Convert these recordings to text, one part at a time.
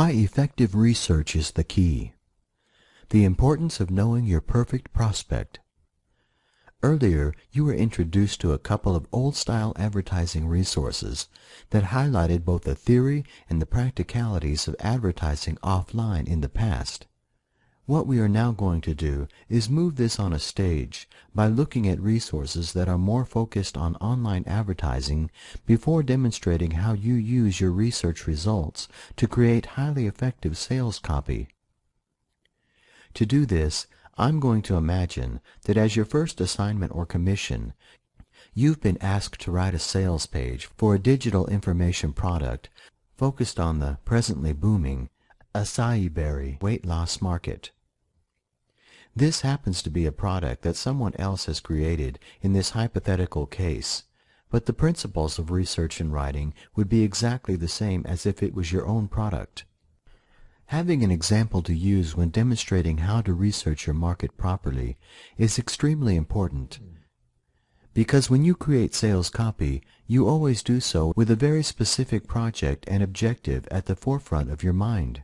Why effective research is the key. The importance of knowing your perfect prospect. Earlier, you were introduced to a couple of old-style advertising resources that highlighted both the theory and the practicalities of advertising offline in the past. What we are now going to do is move this on a stage by looking at resources that are more focused on online advertising before demonstrating how you use your research results to create highly effective sales copy. To do this, I'm going to imagine that as your first assignment or commission, you've been asked to write a sales page for a digital information product focused on the presently booming acai berry weight loss market. This happens to be a product that someone else has created in this hypothetical case, but the principles of research and writing would be exactly the same as if it was your own product. Having an example to use when demonstrating how to research your market properly is extremely important, because when you create sales copy, you always do so with a very specific project and objective at the forefront of your mind.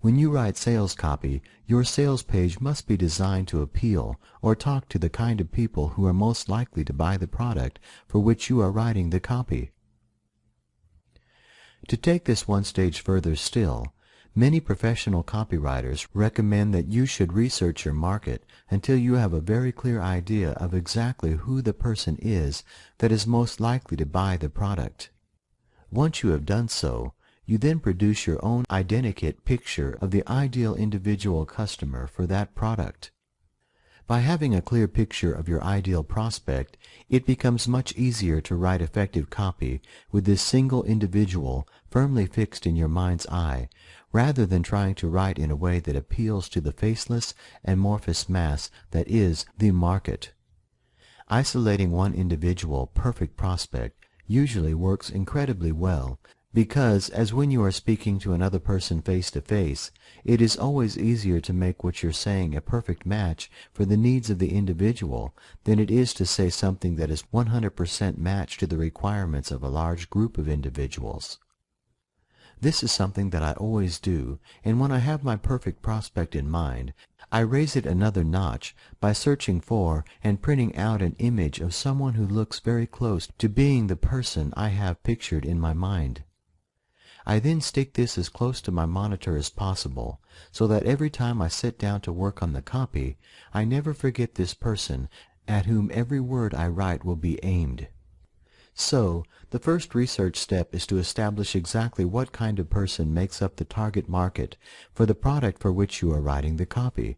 When you write sales copy, your sales page must be designed to appeal or talk to the kind of people who are most likely to buy the product for which you are writing the copy. To take this one stage further still, many professional copywriters recommend that you should research your market until you have a very clear idea of exactly who the person is that is most likely to buy the product. Once you have done so, you then produce your own identikit picture of the ideal individual customer for that product. By having a clear picture of your ideal prospect, it becomes much easier to write effective copy with this single individual firmly fixed in your mind's eye, rather than trying to write in a way that appeals to the faceless, amorphous mass that is the market. Isolating one individual perfect prospect usually works incredibly well, because, as when you are speaking to another person face to face, it is always easier to make what you're saying a perfect match for the needs of the individual than it is to say something that is 100% matched to the requirements of a large group of individuals. This is something that I always do, and when I have my perfect prospect in mind, I raise it another notch by searching for and printing out an image of someone who looks very close to being the person I have pictured in my mind. I then stick this as close to my monitor as possible, so that every time I sit down to work on the copy, I never forget this person at whom every word I write will be aimed. So, the first research step is to establish exactly what kind of person makes up the target market for the product for which you are writing the copy.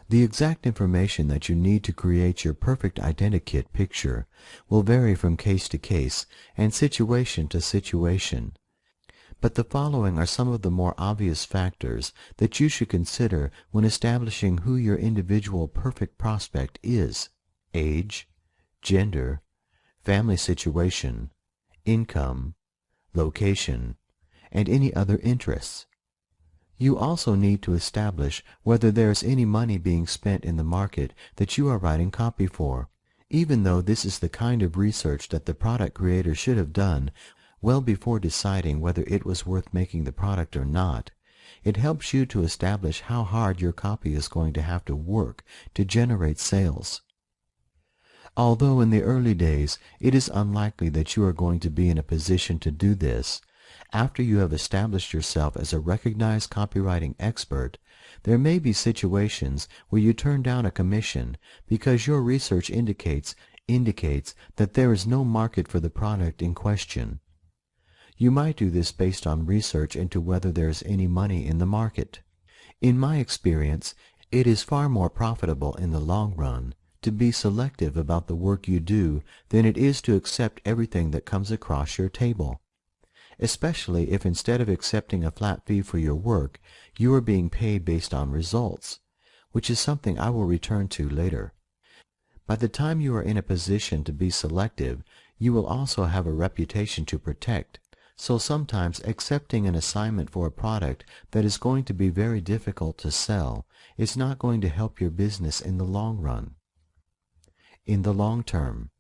The exact information that you need to create your perfect identikit picture will vary from case to case and situation to situation. But the following are some of the more obvious factors that you should consider when establishing who your individual perfect prospect is: age, gender, family situation, income, location, and any other interests. You also need to establish whether there is any money being spent in the market that you are writing copy for, even though this is the kind of research that the product creator should have done well before deciding whether it was worth making the product or not. It helps you to establish how hard your copy is going to have to work to generate sales. Although in the early days it is unlikely that you are going to be in a position to do this, after you have established yourself as a recognized copywriting expert, there may be situations where you turn down a commission because your research indicates that there is no market for the product in question. You might do this based on research into whether there is any money in the market. In my experience, it is far more profitable in the long run to be selective about the work you do than it is to accept everything that comes across your table, especially if instead of accepting a flat fee for your work, you are being paid based on results, which is something I will return to later. By the time you are in a position to be selective, you will also have a reputation to protect. So sometimes accepting an assignment for a product that is going to be very difficult to sell is not going to help your business in the long run. In the long term.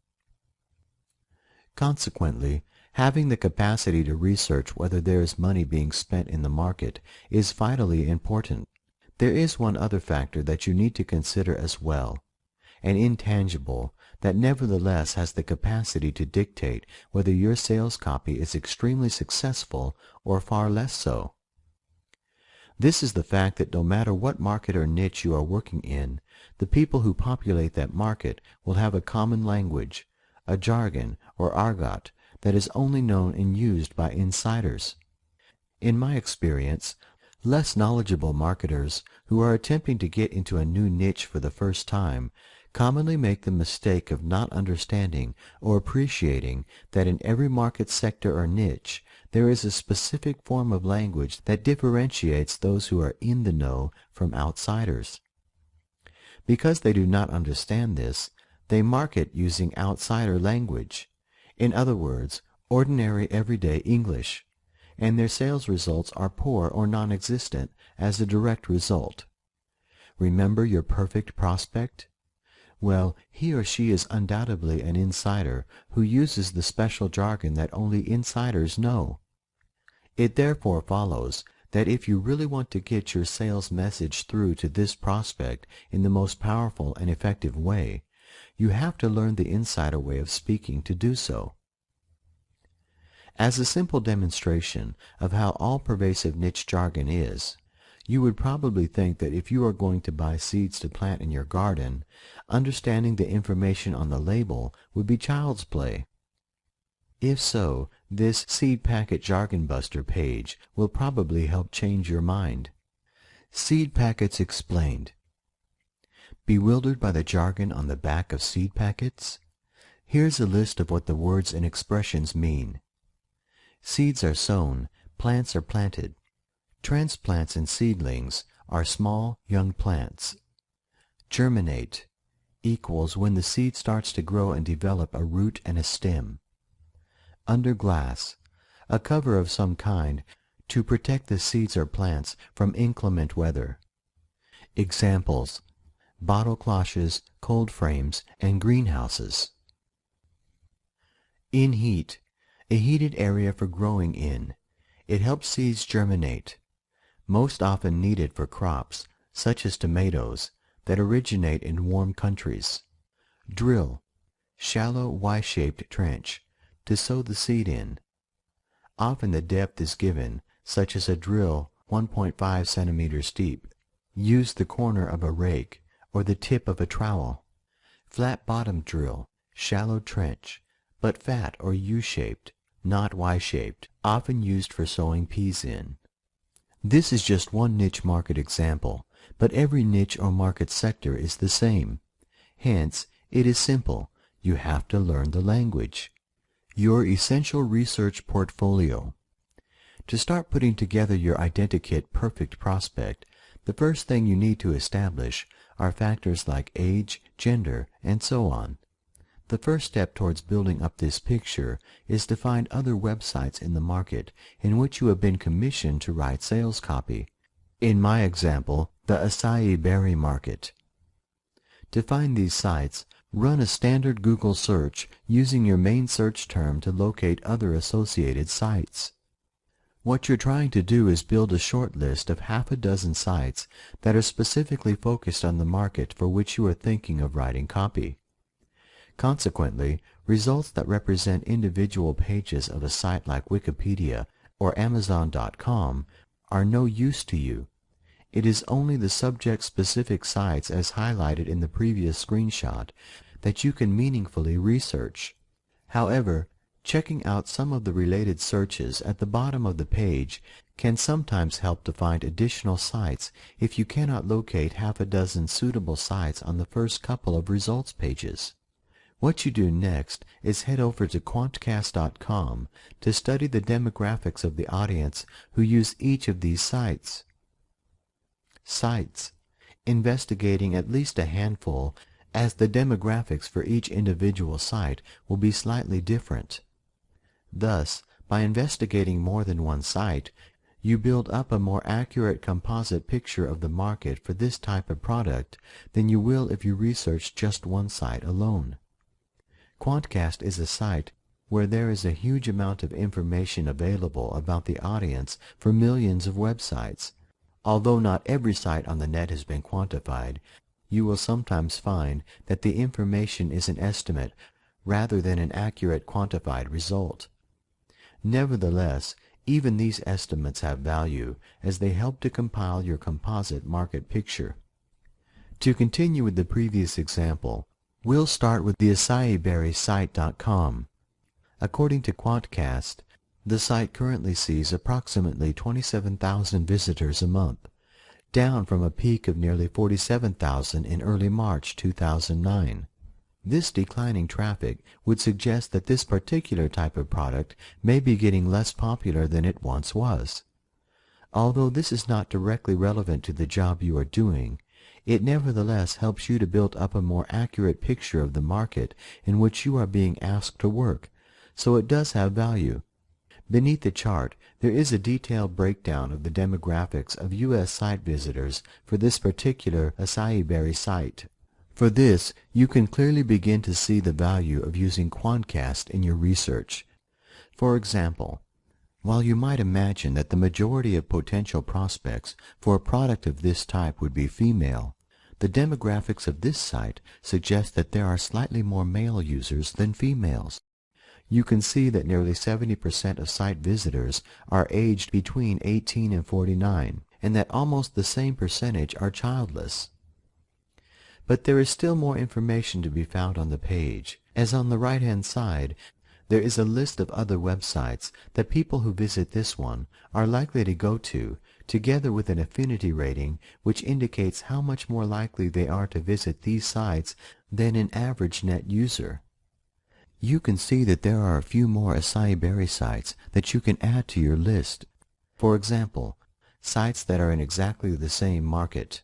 Consequently, Having the capacity to research whether there is money being spent in the market is vitally important. There is one other factor that you need to consider as well, an intangible that nevertheless has the capacity to dictate whether your sales copy is extremely successful or far less so. This is the fact that no matter what market or niche you are working in, the people who populate that market will have a common language, a jargon or argot that is only known and used by insiders. In my experience, less knowledgeable marketers who are attempting to get into a new niche for the first time commonly make the mistake of not understanding or appreciating that in every market sector or niche there is a specific form of language that differentiates those who are in the know from outsiders. Because they do not understand this, they market using outsider language, in other words, ordinary everyday English, and their sales results are poor or non-existent as a direct result. Remember your perfect prospect? Well, he or she is undoubtedly an insider who uses the special jargon that only insiders know. It therefore follows that if you really want to get your sales message through to this prospect in the most powerful and effective way, you have to learn the insider way of speaking to do so. As a simple demonstration of how all-pervasive niche jargon is, you would probably think that if you are going to buy seeds to plant in your garden, understanding the information on the label would be child's play. If so, this Seed Packet Jargon Buster page will probably help change your mind. Seed Packets Explained. Bewildered by the jargon on the back of seed packets? Here's a list of what the words and expressions mean. Seeds are sown, plants are planted. Transplants and seedlings are small, young plants. Germinate equals when the seed starts to grow and develop a root and a stem. Under glass, a cover of some kind to protect the seeds or plants from inclement weather. Examples: bottle cloches, cold frames, and greenhouses. In heat, a heated area for growing in. It helps seeds germinate, most often needed for crops, such as tomatoes, that originate in warm countries. Drill, shallow Y-shaped trench, to sow the seed in. Often the depth is given, such as a drill 1.5 centimeters deep. Use the corner of a rake or the tip of a trowel. Flat-bottom drill, shallow trench, but fat or U-shaped, not Y-shaped, often used for sowing peas in. This is just one niche market example, but every niche or market sector is the same. Hence, it is simple. You have to learn the language. Your essential research portfolio. To start putting together your Identikit Perfect Prospect, the first thing you need to establish are factors like age, gender, and so on. The first step towards building up this picture is to find other websites in the market in which you have been commissioned to write sales copy. In my example, the acai berry market. To find these sites, run a standard Google search using your main search term to locate other associated sites. What you're trying to do is build a short list of half a dozen sites that are specifically focused on the market for which you are thinking of writing copy. Consequently, results that represent individual pages of a site like Wikipedia or Amazon.com are no use to you. It is only the subject-specific sites as highlighted in the previous screenshot that you can meaningfully research. However, checking out some of the related searches at the bottom of the page can sometimes help to find additional sites if you cannot locate half a dozen suitable sites on the first couple of results pages. What you do next is head over to Quantcast.com to study the demographics of the audience who use each of these sites. Sites. Investigating at least a handful, as the demographics for each individual site will be slightly different. Thus, by investigating more than one site, you build up a more accurate composite picture of the market for this type of product than you will if you research just one site alone. Quantcast is a site where there is a huge amount of information available about the audience for millions of websites. Although not every site on the net has been quantified, you will sometimes find that the information is an estimate rather than an accurate quantified result. Nevertheless, even these estimates have value as they help to compile your composite market picture. To continue with the previous example, we'll start with the acaiberrysite.com. According to Quantcast, the site currently sees approximately 27,000 visitors a month, down from a peak of nearly 47,000 in early March 2009. This declining traffic would suggest that this particular type of product may be getting less popular than it once was. Although this is not directly relevant to the job you are doing, it nevertheless helps you to build up a more accurate picture of the market in which you are being asked to work, so it does have value. Beneath the chart, there is a detailed breakdown of the demographics of U.S. site visitors for this particular Acai Berry site. For this, you can clearly begin to see the value of using Quantcast in your research. For example, while you might imagine that the majority of potential prospects for a product of this type would be female, the demographics of this site suggest that there are slightly more male users than females. You can see that nearly 70% of site visitors are aged between 18 and 49, and that almost the same percentage are childless. But there is still more information to be found on the page, as on the right-hand side, there is a list of other websites that people who visit this one are likely to go to, together with an affinity rating which indicates how much more likely they are to visit these sites than an average net user. You can see that there are a few more Acai Berry sites that you can add to your list. For example, sites that are in exactly the same market.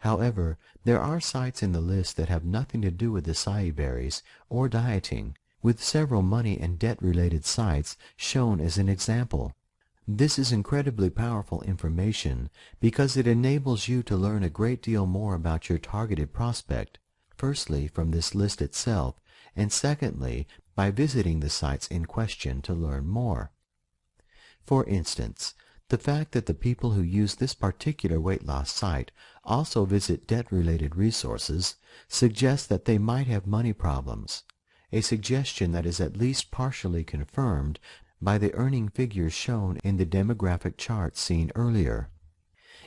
However, there are sites in the list that have nothing to do with acai berries or dieting, with several money and debt-related sites shown as an example. This is incredibly powerful information because it enables you to learn a great deal more about your targeted prospect, firstly from this list itself, and secondly by visiting the sites in question to learn more. For instance, the fact that the people who use this particular weight loss site also visit debt-related resources suggests that they might have money problems, a suggestion that is at least partially confirmed by the earning figures shown in the demographic chart seen earlier.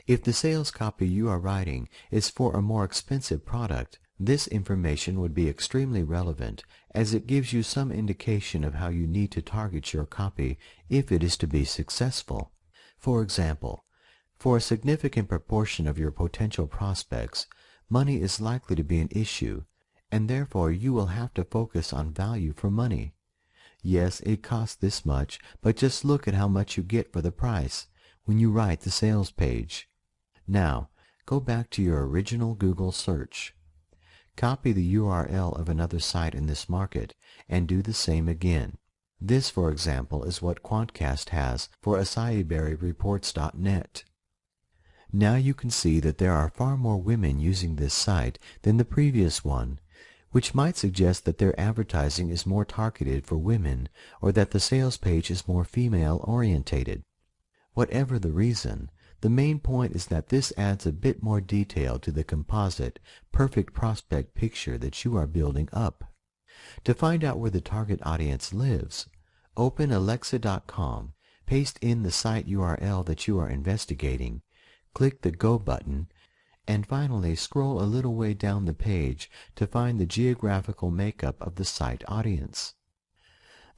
If the sales copy you are writing is for a more expensive product, this information would be extremely relevant as it gives you some indication of how you need to target your copy if it is to be successful. For example, for a significant proportion of your potential prospects, money is likely to be an issue, and therefore you will have to focus on value for money. Yes, it costs this much, but just look at how much you get for the price when you write the sales page. Now, go back to your original Google search. Copy the URL of another site in this market and do the same again. This, for example, is what Quantcast has for acaiberryreports.net. Now you can see that there are far more women using this site than the previous one, which might suggest that their advertising is more targeted for women or that the sales page is more female-orientated. Whatever the reason, the main point is that this adds a bit more detail to the composite, perfect prospect picture that you are building up. To find out where the target audience lives, open Alexa.com, paste in the site URL that you are investigating, click the Go button, and finally scroll a little way down the page to find the geographical makeup of the site audience.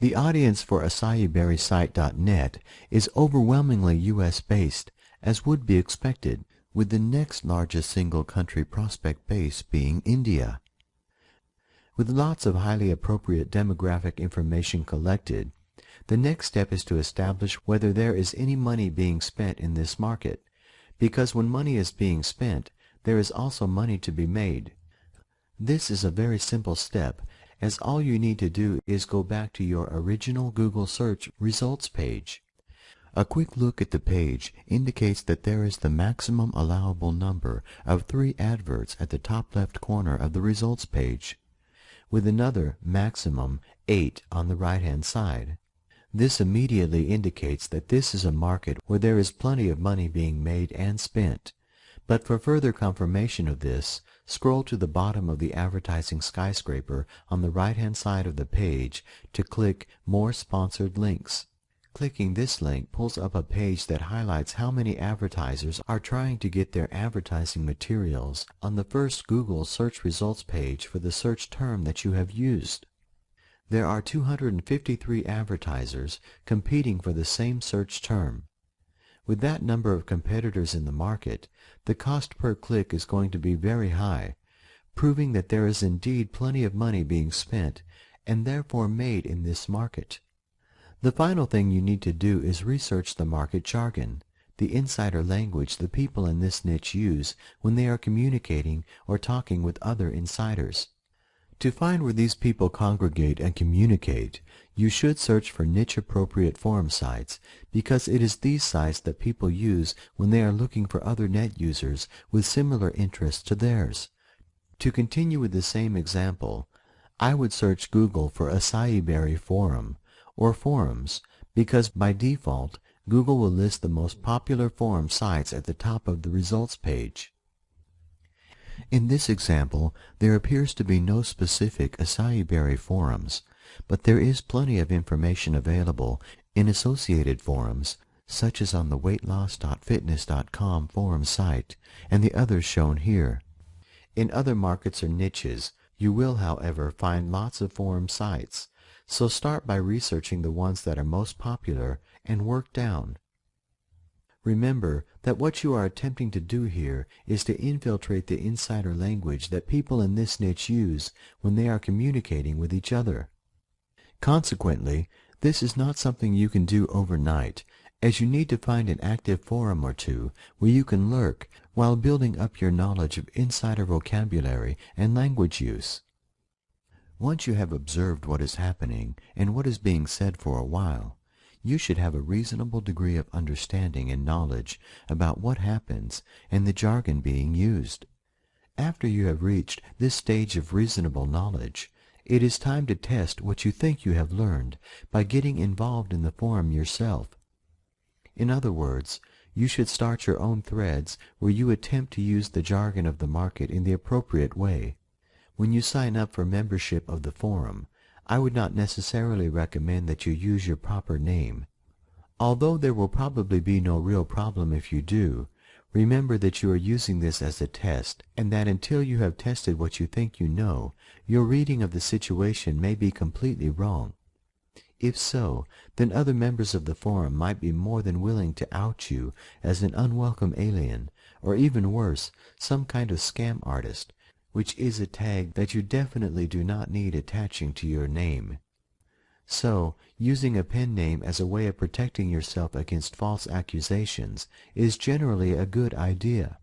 The audience for acaiberrysite.net is overwhelmingly U.S.-based, as would be expected, with the next largest single country prospect base being India. With lots of highly appropriate demographic information collected, the next step is to establish whether there is any money being spent in this market, because when money is being spent, there is also money to be made. This is a very simple step, as all you need to do is go back to your original Google search results page. A quick look at the page indicates that there is the maximum allowable number of 3 adverts at the top left corner of the results page, with another maximum 8 on the right-hand side. This immediately indicates that this is a market where there is plenty of money being made and spent. But for further confirmation of this, scroll to the bottom of the advertising skyscraper on the right-hand side of the page to click More Sponsored Links. Clicking this link pulls up a page that highlights how many advertisers are trying to get their advertising materials on the first Google search results page for the search term that you have used. There are 253 advertisers competing for the same search term. With that number of competitors in the market, the cost per click is going to be very high, proving that there is indeed plenty of money being spent and therefore made in this market. The final thing you need to do is research the market jargon, the insider language the people in this niche use when they are communicating or talking with other insiders. To find where these people congregate and communicate, you should search for niche-appropriate forum sites, because it is these sites that people use when they are looking for other net users with similar interests to theirs. To continue with the same example, I would search Google for Acai Berry Forum or forums, because by default, Google will list the most popular forum sites at the top of the results page. In this example, there appears to be no specific Acai Berry forums, but there is plenty of information available in associated forums, such as on the weightloss.fitness.com forum site and the others shown here. In other markets or niches, you will, however, find lots of forum sites, so start by researching the ones that are most popular and work down. Remember that what you are attempting to do here is to infiltrate the insider language that people in this niche use when they are communicating with each other. Consequently, this is not something you can do overnight, as you need to find an active forum or two where you can lurk while building up your knowledge of insider vocabulary and language use. Once you have observed what is happening and what is being said for a while, you should have a reasonable degree of understanding and knowledge about what happens and the jargon being used. After you have reached this stage of reasonable knowledge, it is time to test what you think you have learned by getting involved in the forum yourself. In other words, you should start your own threads where you attempt to use the jargon of the market in the appropriate way. When you sign up for membership of the forum, I would not necessarily recommend that you use your proper name. Although there will probably be no real problem if you do, remember that you are using this as a test, and that until you have tested what you think you know, your reading of the situation may be completely wrong. If so, then other members of the forum might be more than willing to out you as an unwelcome alien, or even worse, some kind of scam artist, which is a tag that you definitely do not need attaching to your name. So, using a pen name as a way of protecting yourself against false accusations is generally a good idea.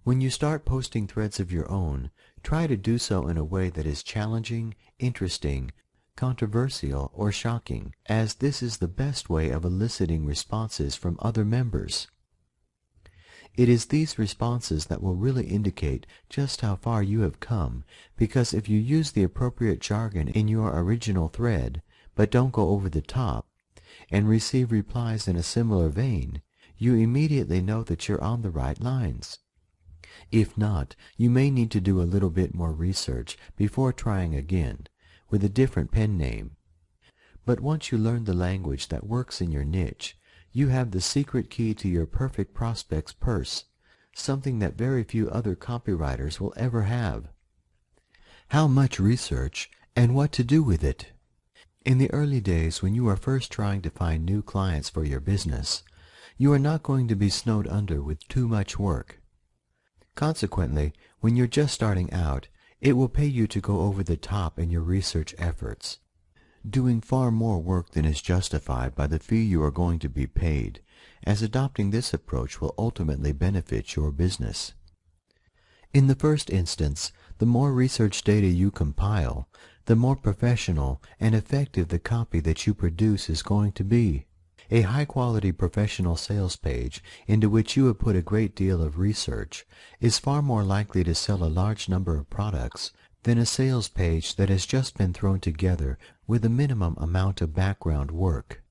When you start posting threads of your own, try to do so in a way that is challenging, interesting, controversial, or shocking, as this is the best way of eliciting responses from other members. It is these responses that will really indicate just how far you have come, because if you use the appropriate jargon in your original thread, but don't go over the top, and receive replies in a similar vein, you immediately know that you're on the right lines. If not, you may need to do a little bit more research before trying again, with a different pen name. But once you learn the language that works in your niche, you have the secret key to your perfect prospect's purse, something that very few other copywriters will ever have. How much research and what to do with it? In the early days when you are first trying to find new clients for your business, you are not going to be snowed under with too much work. Consequently, when you're just starting out, it will pay you to go over the top in your research efforts, doing far more work than is justified by the fee you are going to be paid, as adopting this approach will ultimately benefit your business. In the first instance, the more research data you compile, the more professional and effective the copy that you produce is going to be. A high-quality professional sales page into which you have put a great deal of research is far more likely to sell a large number of products than a sales page that has just been thrown together with a minimum amount of background work.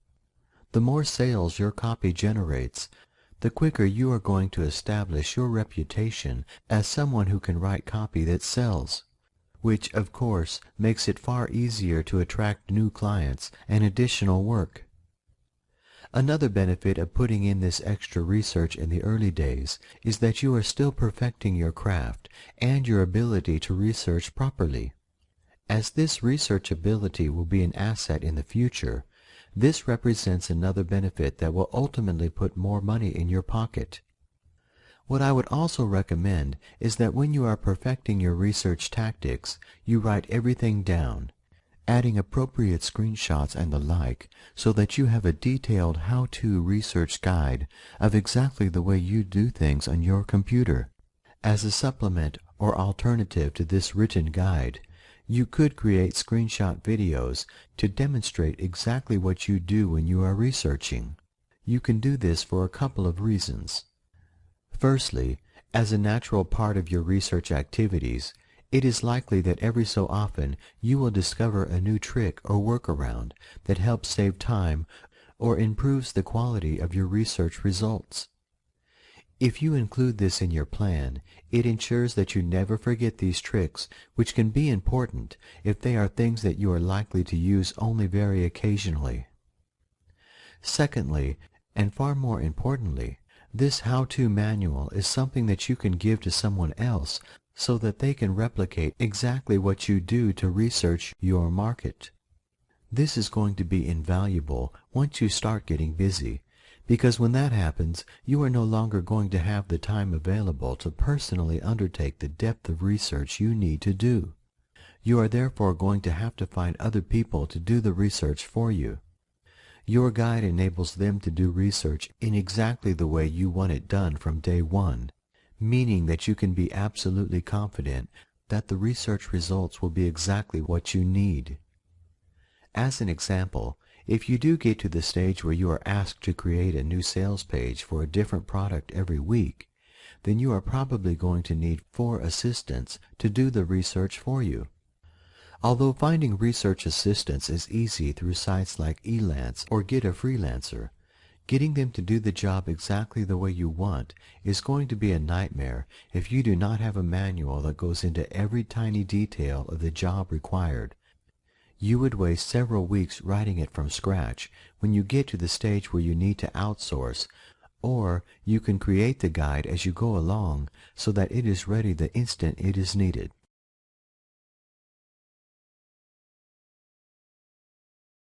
The more sales your copy generates, the quicker you are going to establish your reputation as someone who can write copy that sells, which, of course, makes it far easier to attract new clients and additional work. Another benefit of putting in this extra research in the early days is that you are still perfecting your craft and your ability to research properly. As this research ability will be an asset in the future, this represents another benefit that will ultimately put more money in your pocket. What I would also recommend is that when you are perfecting your research tactics, you write everything down, adding appropriate screenshots and the like, so that you have a detailed how-to research guide of exactly the way you do things on your computer. As a supplement or alternative to this written guide, you could create screenshot videos to demonstrate exactly what you do when you are researching. You can do this for a couple of reasons. Firstly, as a natural part of your research activities, it is likely that every so often you will discover a new trick or workaround that helps save time or improves the quality of your research results. If you include this in your plan, it ensures that you never forget these tricks, which can be important if they are things that you are likely to use only very occasionally. Secondly, and far more importantly, this how-to manual is something that you can give to someone else so that they can replicate exactly what you do to research your market. This is going to be invaluable once you start getting busy, because when that happens, you are no longer going to have the time available to personally undertake the depth of research you need to do. You are therefore going to have to find other people to do the research for you. Your guide enables them to do research in exactly the way you want it done from day one, meaning that you can be absolutely confident that the research results will be exactly what you need. As an example, if you do get to the stage where you are asked to create a new sales page for a different product every week, then you are probably going to need 4 assistants to do the research for you. Although finding research assistants is easy through sites like Elance or Get a Freelancer, getting them to do the job exactly the way you want is going to be a nightmare if you do not have a manual that goes into every tiny detail of the job required. You would waste several weeks writing it from scratch when you get to the stage where you need to outsource, or you can create the guide as you go along so that it is ready the instant it is needed.